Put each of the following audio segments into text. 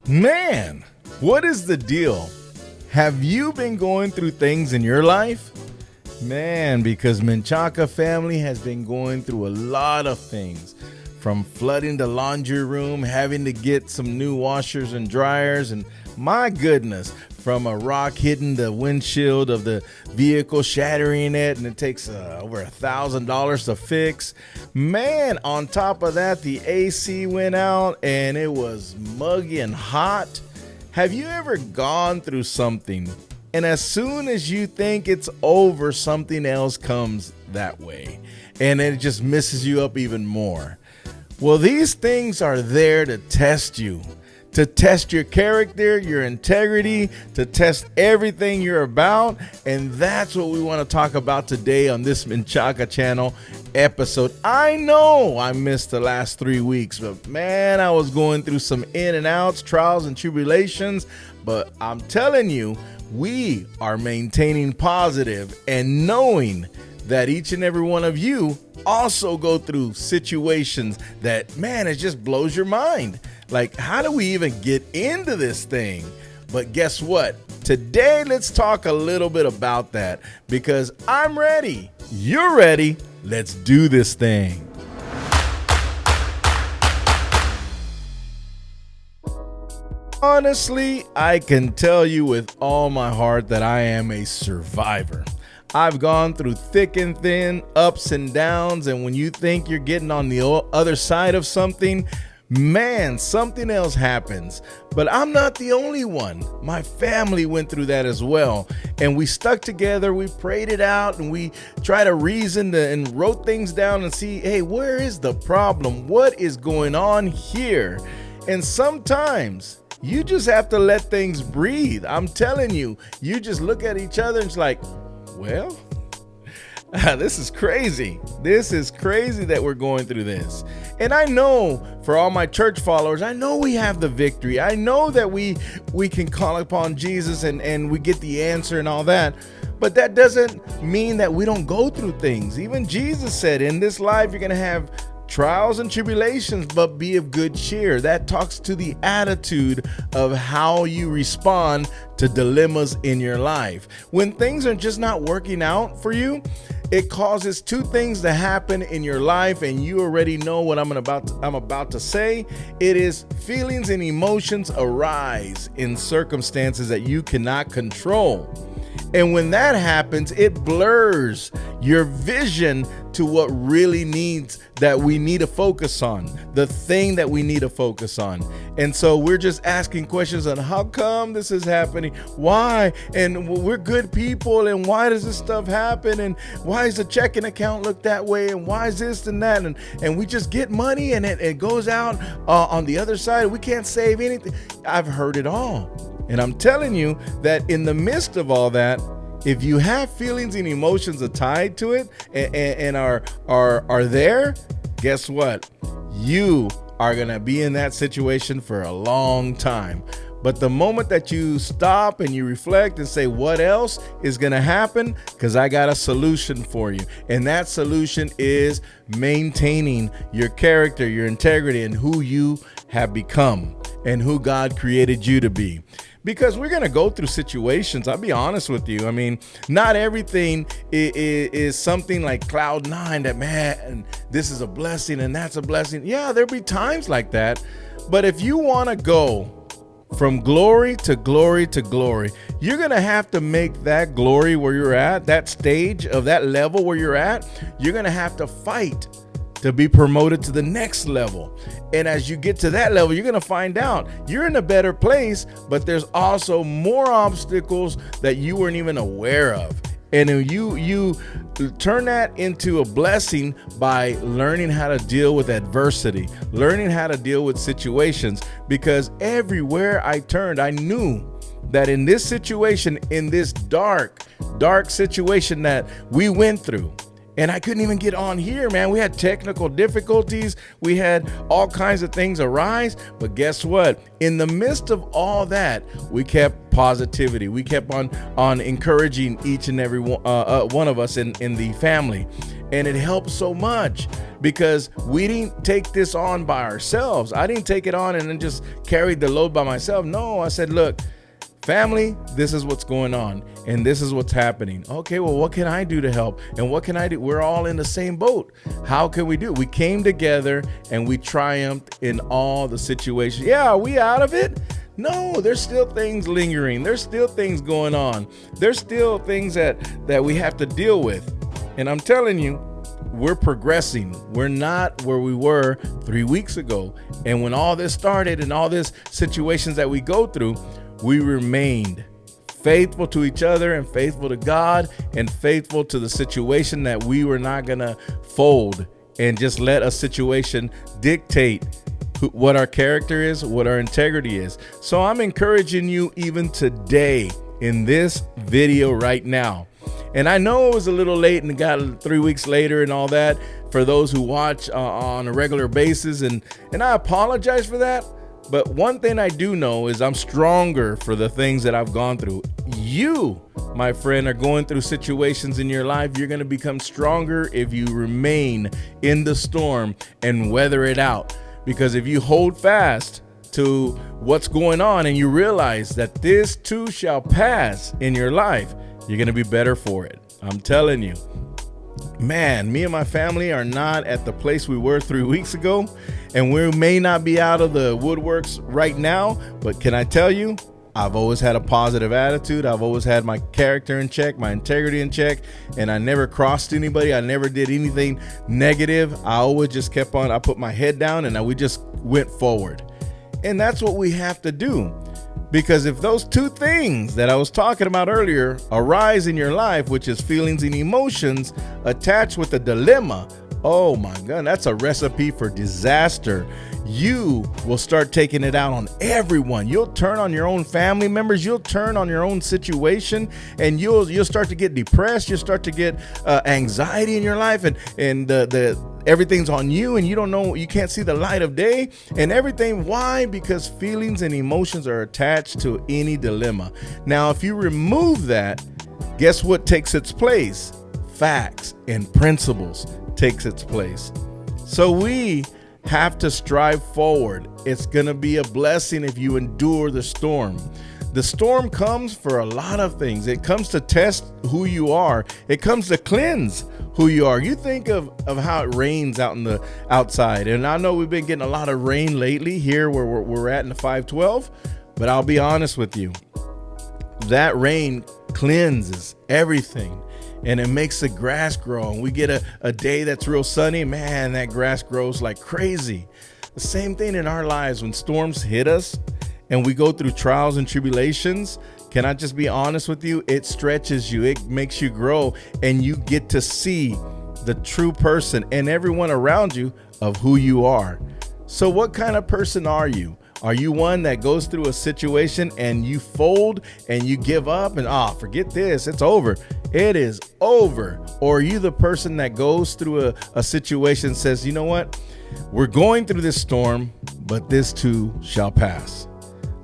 Man, what is the deal? Have you been going through things in your life? Man, because Menchaca family has been going through a lot of things. From flooding the laundry room, having to get some new washers and dryers, and my goodness, from a rock hitting the windshield of the vehicle, shattering it, and it takes over $1,000 to fix. Man, on top of that, the AC went out and it was muggy and hot. Have you ever gone through something and as soon as you think it's over, something else comes that way and it just messes you up even more? Well, these things are there to test you, to test your character, your integrity, to test everything you're about. And that's what we want to talk about today on this MenchacaChannel episode. I know I missed the last 3 weeks, but man, I was going through some in and outs, trials and tribulations. But I'm telling you, we are maintaining positive and knowing that each and every one of you also go through situations that, man, it just blows your mind. Like, how do we even get into this thing? But guess what? Today, let's talk a little bit about that because I'm ready. You're ready. Let's do this thing. Honestly, I can tell you with all my heart that I am a survivor. I've gone through thick and thin, ups and downs, and when you think you're getting on the other side of something, man, something else happens. But I'm not the only one. My family went through that as well, and we stuck together, we prayed it out, and we tried to reason and wrote things down and see, hey, where is the problem? What is going on here? And sometimes you just have to let things breathe. I'm telling you, you just look at each other and it's like, well, this is crazy. This is crazy that we're going through this. And I know for all my church followers, I know we have the victory. I know that we can call upon Jesus and we get the answer and all that. But that doesn't mean that we don't go through things. Even Jesus said, in this life, you're going to have trials and tribulations, but be of good cheer. That talks to the attitude of how you respond to dilemmas in your life. When things are just not working out for you, it causes two things to happen in your life, and you already know what I'm about to say. It is feelings and emotions arise in circumstances that you cannot control. And when that happens, it blurs your vision to what really we need to focus on, the thing that we need to focus on. And so we're just asking questions on how come this is happening? Why? And we're good people. And why does this stuff happen? And why does the checking account look that way? And why is this and that? And we just get money and it goes out on the other side. We can't save anything. I've heard it all. And I'm telling you that in the midst of all that, if you have feelings and emotions tied to it and are there, guess what? You are going to be in that situation for a long time. But the moment that you stop and you reflect and say, what else is going to happen? Because I got a solution for you. And that solution is maintaining your character, your integrity, and who you have become and who God created you to be. Because we're going to go through situations. I'll be honest with you. I mean, not everything is something like cloud nine that, man, this is a blessing and that's a blessing. Yeah, there'll be times like that. But if you want to go from glory to glory to glory, you're going to have to make that glory where you're at, that stage of that level where you're at, you're going to have to fight to be promoted to the next level. And as you get to that level, you're going to find out you're in a better place, but there's also more obstacles that you weren't even aware of. And you turn that into a blessing by learning how to deal with adversity, learning how to deal with situations, because everywhere I turned, I knew that in this situation, in this dark situation that we went through, and I couldn't even get on here, man. We had technical difficulties. We had all kinds of things arise. But guess what? In the midst of all that, we kept positivity. We kept on encouraging each and every one of us in the family. And it helped so much because we didn't take this on by ourselves. I didn't take it on and then just carried the load by myself. No, I said, look, family, this is what's going on and this is what's happening. Okay, well, what can I do to help? And what can I do? We're all in the same boat. How can we do it? We came together and we triumphed in all the situations. Yeah, are we out of it? No, there's still things lingering. There's still things going on. There's still things that we have to deal with. And I'm telling you, we're progressing. We're not where we were 3 weeks ago. And when all this started and all these situations that we go through, we remained faithful to each other and faithful to God and faithful to the situation that we were not going to fold and just let a situation dictate what our character is, what our integrity is. So I'm encouraging you even today in this video right now. And I know it was a little late and it got 3 weeks later and all that for those who watch on a regular basis. And I apologize for that. But one thing I do know is I'm stronger for the things that I've gone through. You, my friend, are going through situations in your life. You're going to become stronger if you remain in the storm and weather it out. Because if you hold fast to what's going on and you realize that this too shall pass in your life, you're going to be better for it. I'm telling you, man, me and my family are not at the place we were 3 weeks ago, and we may not be out of the woodworks right now, but can I tell you, I've always had a positive attitude. I've always had my character in check, my integrity in check, and I never crossed anybody. I never did anything negative. I always just kept on. I put my head down and we just went forward. And that's what we have to do. Because if those two things that I was talking about earlier arise in your life, which is feelings and emotions attached with a dilemma, oh my God, that's a recipe for disaster. You will start taking it out on everyone. You'll turn on your own family members. You'll turn on your own situation, and you'll start to get depressed. You'll start to get anxiety in your life, and everything's on you, and you don't know, you can't see the light of day and everything. Why? Because feelings and emotions are attached to any dilemma. Now, if you remove that, guess what takes its place? Facts and principles takes its place. So we have to strive forward. It's going to be a blessing if you endure the storm. The storm comes for a lot of things. It comes to test who you are. It comes to cleanse who you are. You think of how it rains out in the outside. And I know we've been getting a lot of rain lately here where we're at in the 512, but I'll be honest with you. That rain cleanses everything. And it makes the grass grow. And we get a day that's real sunny, man, that grass grows like crazy. The same thing in our lives. When storms hit us and we go through trials and tribulations, can I just be honest with you? It stretches you. It makes you grow. And you get to see the true person and everyone around you of who you are. So what kind of person are you? Are you one that goes through a situation and you fold and you give up and forget this, it's over? It is over. Or are you the person that goes through a situation and says, you know what? We're going through this storm, but this too shall pass.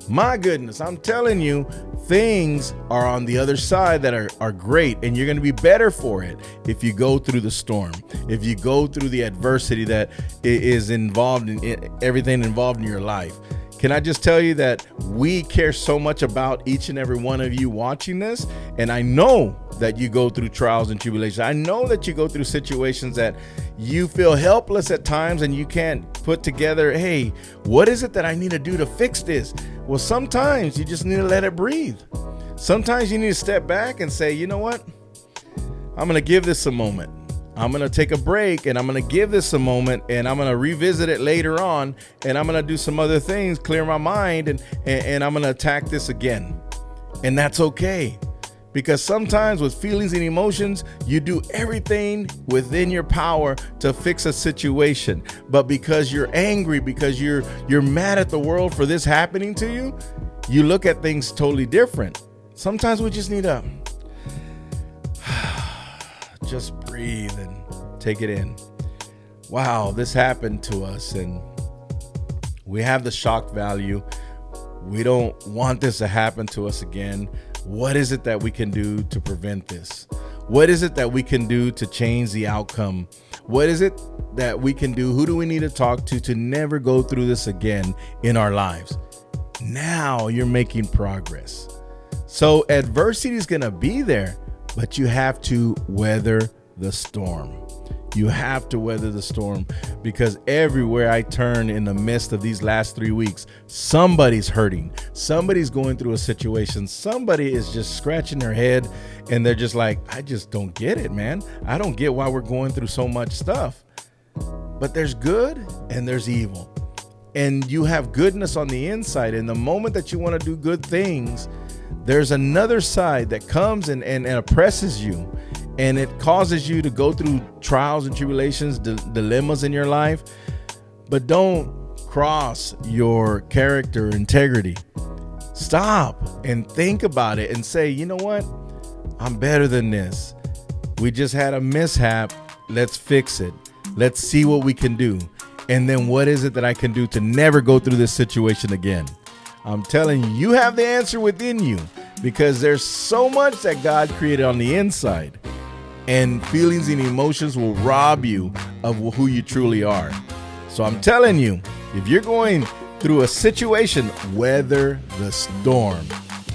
My goodness, I'm telling you, things are on the other side that are great, and you're going to be better for it if you go through the storm, if you go through the adversity that is involved in everything involved in your life. Can I just tell you that we care so much about each and every one of you watching this? And I know that you go through trials and tribulations. I know that you go through situations that you feel helpless at times and you can't put together, hey, what is it that I need to do to fix this? Well, sometimes you just need to let it breathe. Sometimes you need to step back and say, you know what? I'm going to give this a moment. I'm going to take a break and I'm going to give this a moment and I'm going to revisit it later on and I'm going to do some other things, clear my mind, and I'm going to attack this again. And that's okay. Because sometimes with feelings and emotions, you do everything within your power to fix a situation. But because you're angry, because you're mad at the world for this happening to you, you look at things totally different. Sometimes we just need to just breathe and take it in. Wow, this happened to us and we have the shock value. We don't want this to happen to us again. What is it that we can do to prevent this? What is it that we can do to change the outcome? What is it that we can do? Who do we need to talk to never go through this again in our lives? Now you're making progress. So adversity is going to be there, but you have to weather the storm. You have to weather the storm, because everywhere I turn in the midst of these last 3 weeks, somebody's hurting. Somebody's going through a situation. Somebody is just scratching their head and they're just like, I just don't get it, man. I don't get why we're going through so much stuff. But there's good and there's evil. And you have goodness on the inside. And the moment that you want to do good things, there's another side that comes and oppresses you. And it causes you to go through trials and tribulations, dilemmas in your life. But don't cross your character integrity. Stop and think about it and say, you know what? I'm better than this. We just had a mishap. Let's fix it. Let's see what we can do. And then what is it that I can do to never go through this situation again? I'm telling you, you have the answer within you, because there's so much that God created on the inside. And feelings and emotions will rob you of who you truly are. So I'm telling you, if you're going through a situation, weather the storm.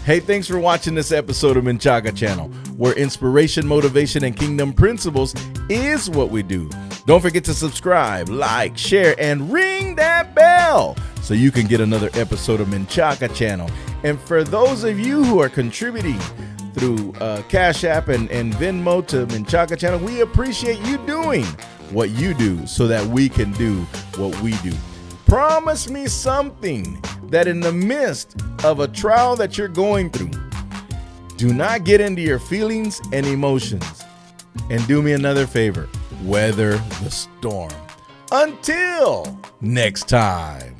Hey, thanks for watching this episode of MenchacaChannel, where inspiration, motivation, and kingdom principles is what we do. Don't forget to subscribe, like, share, and ring that bell so you can get another episode of MenchacaChannel. And for those of you who are contributing through Cash App and Venmo to MenchacaChannel, we appreciate you doing what you do so that we can do what we do. Promise me something, that in the midst of a trial that you're going through, do not get into your feelings and emotions. And do me another favor, weather the storm. Until next time.